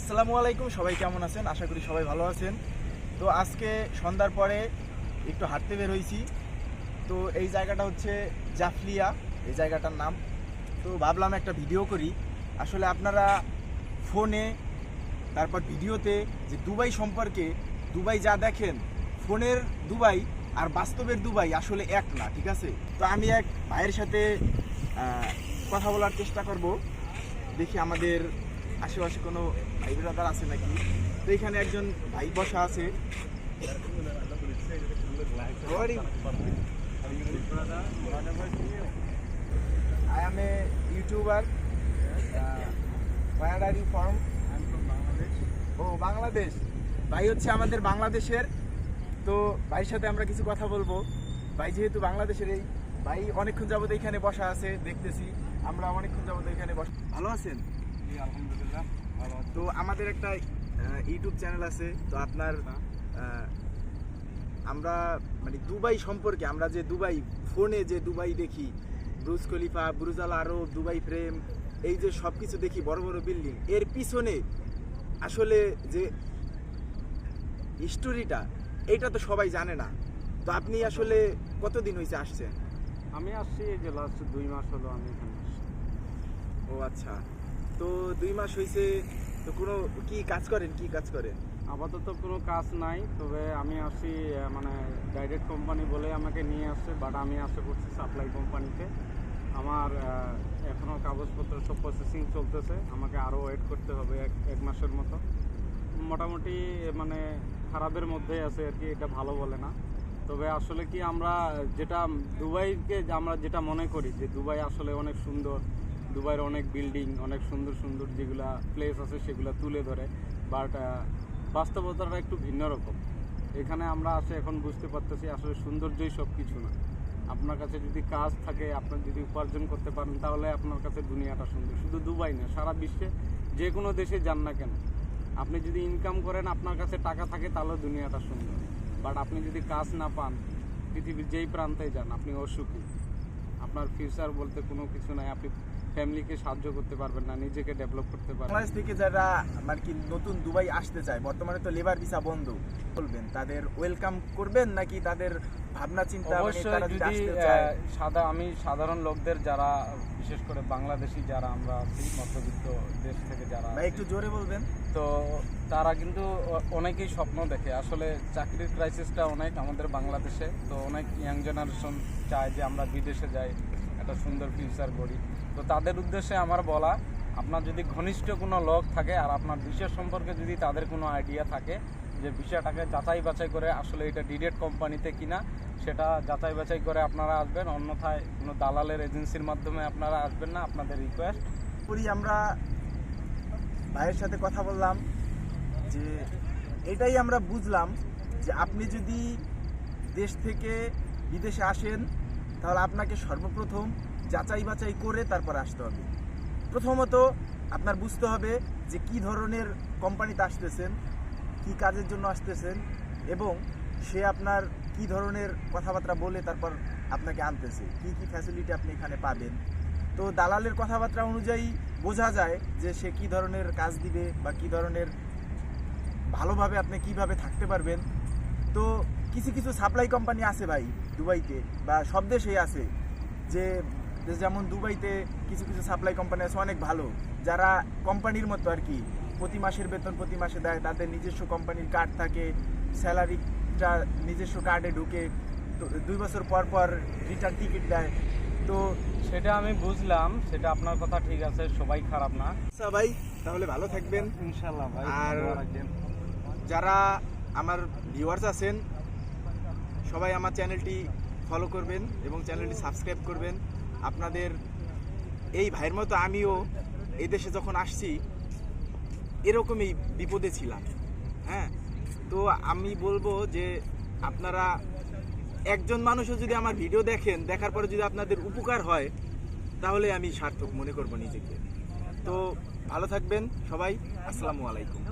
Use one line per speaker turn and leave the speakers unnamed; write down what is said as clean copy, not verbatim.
আসসালামু আলাইকুম, সবাই কেমন আছেন? আশা করি সবাই ভালো আছেন। তো আজকে সন্ধ্যার পরে একটু হাঁটতে বের হয়েছি। তো এই জায়গাটা হচ্ছে জাফলিয়া, এই জায়গাটার নাম। তো ভাবলাম একটা ভিডিও করি। আসলে আপনারা ফোনে, তারপর ভিডিওতে যে দুবাই সম্পর্কে, দুবাই যা দেখেন, ফোনের দুবাই আর বাস্তবের দুবাই আসলে এক না, ঠিক আছে? তো আমি এক ভাইয়ের সাথে কথা বলার চেষ্টা করব, দেখি আমাদের আশেপাশে কোনো ভাই ব্রাদার আছে নাকি। তো এখানে একজন ভাই বসা আছে। I am a YouTuber. Where are you from?
I'm from Bangladesh.
ও বাংলাদেশ। ভাই হচ্ছে আমাদের বাংলাদেশের। তো ভাইয়ের সাথে আমরা কিছু কথা বলবো। ভাই যেহেতু বাংলাদেশের, এই ভাই অনেকক্ষণ যাবত এখানে বসা আছে, দেখতেছি আমরা অনেকক্ষণ যাবত এখানে বসা। ভালো আছেন?
জি, আলহামদুলিল্লাহ ভালো আছি।
তো আমাদের একটা ইউটিউব চ্যানেল আছে। তো আপনার আমরা মানে দুবাই সম্পর্কে, আমরা যে দুবাই ফোনে যে দুবাই দেখি, ব্রুজ খলিফা, বুরুজ আল আরব, দুবাই ফ্রেম, এই যে সব কিছু দেখি, বড় বড় বিল্ডিং, এর পিছনে আসলে যে হিস্টোরিটা, এইটা তো সবাই জানে না। তো আপনি আসলে কতদিন হয়েছে আসছেন?
আমি আসছি এই যে লাস্ট 2 মাস হলো আমি এখানে আসছি।
ও আচ্ছা, তো 2 মাস হয়েছে। তো কোনো কি কাজ করেন, কি কাজ করেন?
আপাতত কোনো কাজ নাই, তবে আমি আসছি মানে ডাইরেক্ট কোম্পানি বলে আমাকে নিয়ে আসছে, বাট আমি আসতে করছি সাপ্লাই কোম্পানিতে। আমার এখনও কাগজপত্র সব প্রসেসিং চলতেছে, আমাকে আরও ওয়েট করতে হবে এক মাসের মতো। মোটামুটি মানে খারাপের মধ্যেই আছে আর কি, এটা ভালো বলে না। তবে আসলে কি আমরা যেটা দুবাইকে আমরা যেটা মনে করি যে দুবাই আসলে অনেক সুন্দর, দুবাইয়ের অনেক বিল্ডিং, অনেক সুন্দর সুন্দর যেগুলা প্লেস আছে সেগুলো তুলে ধরে, বাট বাস্তবতাটা একটু ভিন্ন রকম। এখানে আমরা আসে এখন বুঝতে পারতেছি আসলে সৌন্দর্যই সব কিছু না। আপনার কাছে যদি কাজ থাকে, আপনার যদি উপার্জন করতে পারেন, তাহলে আপনার কাছে দুনিয়াটা সুন্দর। শুধু দুবাই না, সারা বিশ্বে যে কোনো দেশে যান না কেন, আপনি যদি ইনকাম করেন, আপনার কাছে টাকা থাকে, তাহলে দুনিয়াটা সুন্দর। বাট আপনি যদি কাজ না পান, পৃথিবীর যেই প্রান্তে যান আপনি অসুখী। আপনার ফিউচার বলতে কোনো কিছু নাই, আপনি ফ্যামিলিকে সাহায্য করতে পারবেন না, নিজেকে ডেভেলপ করতে পারবেন।
বাংলাদেশ থেকে যারা মানে কি নতুন দুবাই আসতে চায়, বর্তমানে তো লেবার ভিসা বন্ধ, বলবেন তাদের ওয়েলকাম করবেন নাকি তাদের ভাবনা চিন্তা, মানে
অবশ্যই
তারা যদি
যদি
আসতে চায়?
আমি সাধারণ লোকদের যারা, বিশেষ করে বাংলাদেশি যারা আমরা আছি, মধ্যবিত্ত দেশ থেকে যারা
ভাই একটু জোরে বলবেন।
তো তারা কিন্তু অনেকেই স্বপ্ন দেখে। আসলে চাকরির ক্রাইসিসটা অনেক আমাদের বাংলাদেশে, তো অনেক ইয়াং জেনারেশন চায় যে আমরা বিদেশে যাই, একটা সুন্দর ফিউচার গড়ি। তো তাদের উদ্দেশ্যে আমার বলা, আপনার যদি ঘনিষ্ঠ কোনো লোক থাকে আর আপনার বিষয় সম্পর্কে যদি তাদের কোনো আইডিয়া থাকে, যে বিষয়টাকে যাচাই বাছাই করে আসলে এটা ডিরেক্ট কোম্পানিতে কিনা, সেটা যাচাই বাছাই করে আপনারা আসবেন। অন্যথায় কোনো দালালের এজেন্সির মাধ্যমে আপনারা আসবেন না, আপনাদের রিকোয়েস্ট
করি। আমরা ভাইয়ের সাথে কথা বললাম, যে এটাই আমরা বুঝলাম যে আপনি যদি দেশ থেকে বিদেশে আসেন, তাহলে আপনাকে সর্বপ্রথম যাচাই বাছাই করে তারপর আসতে হবে। প্রথমত আপনার বুঝতে হবে যে কী ধরনের কোম্পানিতে আসতেছেন, কি কাজের জন্য আসতেছেন, এবং সে আপনার কি ধরনের কথাবার্তা বলে তারপর আপনাকে আনতেছে, কি কি ফ্যাসিলিটি আপনি এখানে পাবেন। তো দালালের কথাবার্তা অনুযায়ী বোঝা যায় যে সে কি ধরনের কাজ দিবে বা কি ধরনের ভালোভাবে আপনি কিভাবে থাকতে পারবেন। তো কিছু কিছু সাপ্লাই কোম্পানি আছে ভাই দুবাইতে, বা সব দেশেই আছে, যে যেমন দুবাইতে কিছু কিছু সাপ্লাই কোম্পানি আছে অনেক ভালো, যারা কোম্পানির মতো আর কি, প্রতি মাসের বেতন প্রতি মাসে দেয়, তাদের নিজস্ব কোম্পানির কার্ড থাকে, স্যালারিটা নিজস্ব কার্ডে ঢুকে, তো 2 বছর পর পর রিটার্ন টিকিট দেয়। তো
সেটা আমি বুঝলাম, সেটা আপনার কথা ঠিক আছে, সবাই খারাপ না।
আচ্ছা ভাই, তাহলে ভালো থাকবেন
ইনশাল্লাহ ভাই।
আর যারা আমার ভিউয়ার্স আছেন, সবাই আমার চ্যানেলটি ফলো করবেন এবং চ্যানেলটি সাবস্ক্রাইব করবেন। আপনাদের এই ভাইয়ের মতো আমিও এই দেশে যখন আসছি এরকমই বিপদে ছিলাম। হ্যাঁ, তো আমি বলবো যে আপনারা একজন মানুষও যদি আমার ভিডিও দেখেন, দেখার পরে যদি আপনাদের উপকার হয়, তাহলে আমি সার্থক মনে করব নিজেকে। তো ভালো থাকবেন সবাই, আসসালামু আলাইকুম।